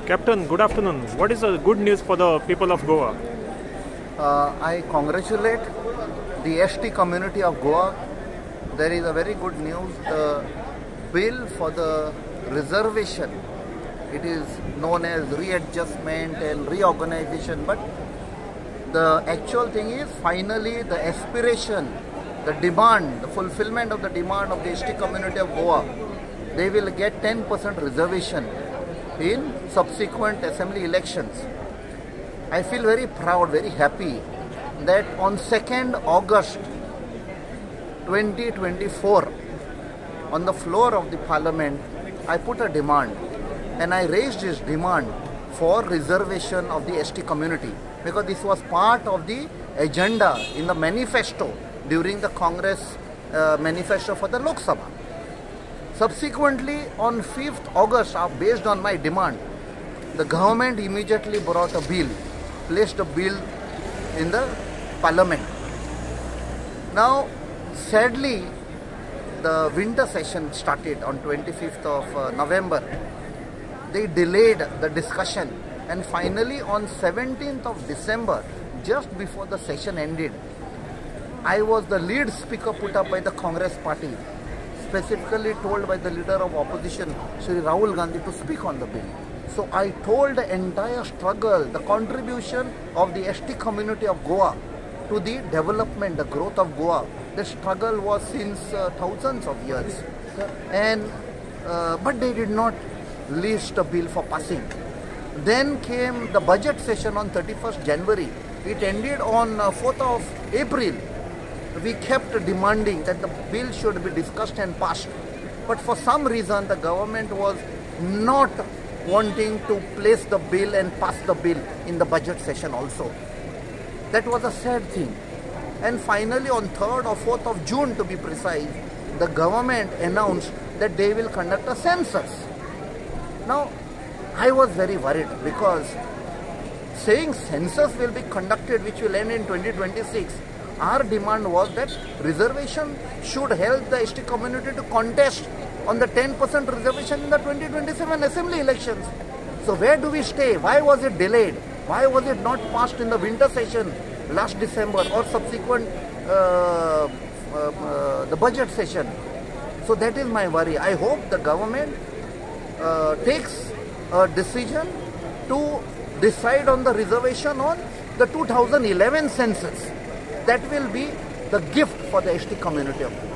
Captain, good afternoon. What is the good news for the people of Goa? I congratulate the ST community of Goa. There is a very good news. The bill for the reservation, it is known as readjustment and reorganization, but the actual thing is finally the aspiration, the demand, the fulfillment of the demand of the ST community of Goa. They will get 10% reservation in subsequent assembly elections. I feel very proud, very happy that on 2nd August 2024, on the floor of the parliament, I put a demand and I raised this demand for reservation of the ST community, because this was part of the agenda in the manifesto during the Congress manifesto for the Lok Sabha. Subsequently, on 5th August, based on my demand, the government immediately brought a bill, placed a bill in the parliament. Now, sadly, the winter session started on 25th of November. They delayed the discussion, and finally on 17th of December, just before the session ended, I was the lead speaker put up by the Congress party, specifically told by the leader of opposition, Shri Rahul Gandhi, to speak on the bill. So I told the entire struggle, the contribution of the ST community of Goa to the development, the growth of Goa. The struggle was since thousands of years, and but they did not list a bill for passing. Then came the budget session on 31st January. It ended on 4th of April. We kept demanding that the bill should be discussed and passed. But for some reason, the government was not wanting to place the bill and pass the bill in the budget session also. That was a sad thing. And finally, on 3rd or 4th of June, to be precise, the government announced that they will conduct a census. Now, I was very worried, because saying census will be conducted, which will end in 2026, our demand was that reservation should help the ST community to contest on the 10% reservation in the 2027 assembly elections. So where do we stay? Why was it delayed? Why was it not passed in the winter session last December or subsequent the budget session? So that is my worry. I hope the government takes a decision to decide on the reservation on the 2011 census. That will be the gift for the ST community of Goa.